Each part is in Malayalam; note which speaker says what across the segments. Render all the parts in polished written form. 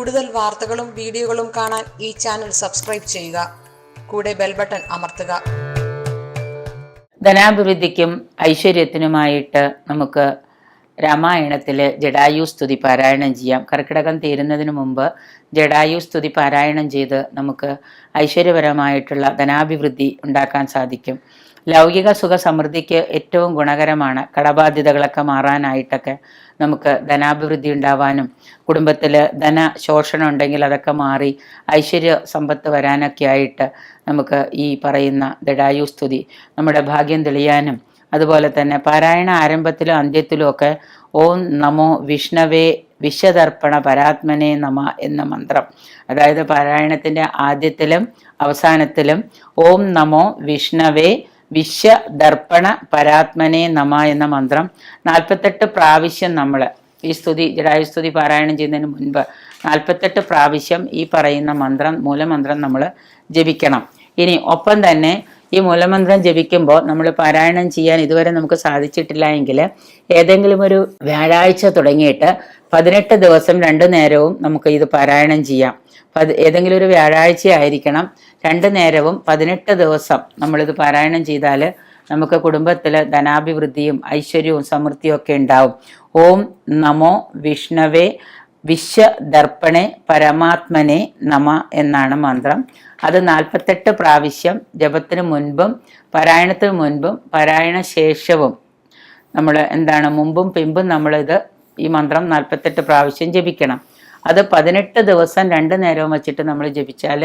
Speaker 1: കൂടുതൽ വാർത്തകളും വീഡിയോകളും കാണാൻ ഈ ചാനൽ സബ്സ്ക്രൈബ് ചെയ്യുക. കൂടെ ബെൽ ബട്ടൺ അമർത്തുക.
Speaker 2: ധനാഭിവൃദ്ധിക്കും ഐശ്വര്യത്തിനുമായിട്ട് നമുക്ക് രാമായണത്തിലെ ജടായു സ്തുതി പാരായണം ചെയ്യാം. കർക്കിടകം തീരുന്നതിന് മുമ്പ് ജടായു സ്തുതി പാരായണം ചെയ്ത് നമുക്ക് ഐശ്വര്യപരമായിട്ടുള്ള ധനാഭിവൃദ്ധി ഉണ്ടാക്കാൻ സാധിക്കും. ലൗകിക സുഖ സമൃദ്ധിക്ക് ഏറ്റവും ഗുണകരമാണ്. കടബാധ്യതകളൊക്കെ മാറാനായിട്ടൊക്കെ നമുക്ക് ധനാഭിവൃദ്ധി ഉണ്ടാവാനും കുടുംബത്തിൽ ധന ശോഷണം ഉണ്ടെങ്കിൽ അതൊക്കെ മാറി ഐശ്വര്യ സമ്പത്ത് വരാനൊക്കെ ആയിട്ട് നമുക്ക് ഈ പറയുന്ന ജടായു സ്തുതി നമ്മുടെ ഭാഗ്യം തെളിയാനും, അതുപോലെ തന്നെ പാരായണ ആരംഭത്തിലും അന്ത്യത്തിലും ഒക്കെ ഓം നമോ വിഷ്ണവേ വിശ്വതർപ്പണ പരാത്മനെ നമ എന്ന മന്ത്രം, അതായത് പാരായണത്തിൻ്റെ ആദ്യത്തിലും അവസാനത്തിലും ഓം നമോ വിഷ്ണവേ വിശ്വദർപ്പണ പരാത്മനെ നമ എന്ന മന്ത്രം 48 പ്രാവശ്യം നമ്മൾ ഈ സ്തുതി ജടായു സ്തുതി പാരായണം ചെയ്യുന്നതിന് മുൻപ് 48 പ്രാവശ്യം ഈ പറയുന്ന മന്ത്രം മൂലമന്ത്രം നമ്മൾ ജപിക്കണം. ഇനി ഒപ്പം തന്നെ ഈ മൂലമന്ത്രം ജപിക്കുമ്പോൾ നമ്മൾ പാരായണം ചെയ്യാൻ ഇതുവരെ നമുക്ക് സാധിച്ചിട്ടില്ല എങ്കിൽ ഏതെങ്കിലും ഒരു വ്യാഴാഴ്ച തുടങ്ങിയിട്ട് 18 ദിവസം 2 നേരവും നമുക്ക് ഇത് പാരായണം ചെയ്യാം. ഏതെങ്കിലും ഒരു വ്യാഴാഴ്ച ആയിരിക്കണം. 2 നേരവും 18 ദിവസം നമ്മളിത് പാരായണം ചെയ്താൽ നമുക്ക് കുടുംബത്തിൽ ധനാഭിവൃദ്ധിയും ഐശ്വര്യവും സമൃദ്ധിയും ഒക്കെ ഉണ്ടാവും. ഓം നമോ വിഷ്ണവേ വിശ്വദർപ്പണെ പരമാത്മനെ നമ എന്നാണ് മന്ത്രം. അത് 48 പ്രാവശ്യം ജപത്തിന് മുൻപും പാരായണത്തിന് മുൻപും പാരായണ ശേഷവും നമ്മൾ മുമ്പും പിമ്പും നമ്മളിത് ഈ മന്ത്രം 48 പ്രാവശ്യം ജപിക്കണം. അത് 18 ദിവസം 2 നേരവും വെച്ചിട്ട് നമ്മൾ ജപിച്ചാൽ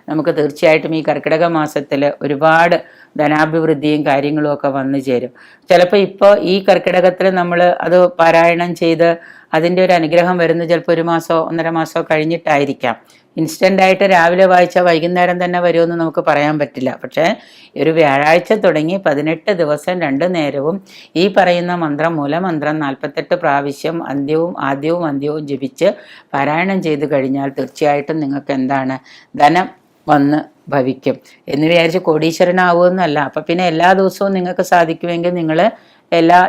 Speaker 2: നമുക്ക് തീർച്ചയായിട്ടും ഈ കർക്കിടക മാസത്തിൽ ഒരുപാട് ധനാഭിവൃദ്ധിയും കാര്യങ്ങളും ഒക്കെ വന്നു ചേരും. ചിലപ്പോൾ ഇപ്പോൾ ഈ കർക്കിടകത്തിൽ നമ്മൾ അത് പാരായണം ചെയ്ത് അതിൻ്റെ ഒരു അനുഗ്രഹം വരുന്നത് ചിലപ്പോൾ 1 മാസമോ 1.5 മാസമോ കഴിഞ്ഞിട്ടായിരിക്കാം. ഇൻസ്റ്റൻ്റായിട്ട് രാവിലെ വായിച്ചാൽ വൈകുന്നേരം തന്നെ വരുമെന്ന് നമുക്ക് പറയാൻ പറ്റില്ല. പക്ഷേ ഒരു വ്യാഴാഴ്ച തുടങ്ങി 18 ദിവസം 2 നേരവും ഈ പറയുന്ന മന്ത്രം മൂലമന്ത്രം 48 പ്രാവശ്യം ആദ്യവും അന്ത്യവും ജപിച്ച് പാരായണം ചെയ്ത് കഴിഞ്ഞാൽ തീർച്ചയായിട്ടും നിങ്ങൾക്ക് ധനം വന്ന് ഭവിക്കും. എന്ന് വിചാരിച്ച് കോടീശ്വരനാവുമെന്നല്ല. അപ്പം പിന്നെ എല്ലാ ദിവസവും നിങ്ങൾക്ക് സാധിക്കുമെങ്കിൽ നിങ്ങൾ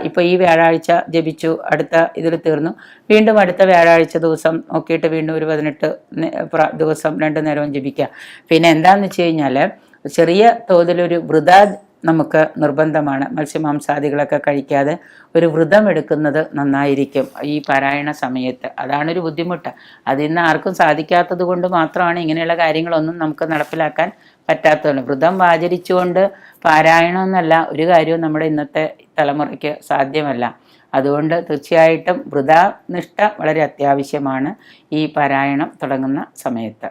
Speaker 2: ഇപ്പോൾ ഈ വ്യാഴാഴ്ച ജപിച്ചു, അടുത്ത ഇതിൽ തീർന്നു, വീണ്ടും അടുത്ത വ്യാഴാഴ്ച ദിവസം നോക്കിയിട്ട് വീണ്ടും ഒരു 18 ദിവസം 2 നേരവും ജപിക്കുക. പിന്നെ എന്താണെന്ന് വെച്ച് കഴിഞ്ഞാൽ ചെറിയ തോതിലൊരു വ്രത നമുക്ക് നിർബന്ധമാണ്. മത്സ്യമാംസാദികളൊക്കെ കഴിക്കാതെ ഒരു വ്രതം എടുക്കുന്നത് നന്നായിരിക്കും ഈ പാരായണ സമയത്ത്. അതാണൊരു ബുദ്ധിമുട്ട്. അതിന്ന് ആർക്കും സാധിക്കാത്തത് കൊണ്ട് മാത്രമാണ് ഇങ്ങനെയുള്ള കാര്യങ്ങളൊന്നും നമുക്ക് നടപ്പിലാക്കാൻ പറ്റാത്തതാണ്. വ്രതം ആചരിച്ചുകൊണ്ട് പാരായണം എന്നല്ല ഒരു കാര്യവും നമ്മുടെ ഇന്നത്തെ തലമുറയ്ക്ക് സാധ്യമല്ല. അതുകൊണ്ട് തീർച്ചയായിട്ടും വ്രതനിഷ്ഠ വളരെ അത്യാവശ്യമാണ് ഈ പാരായണം തുടങ്ങുന്ന സമയത്ത്.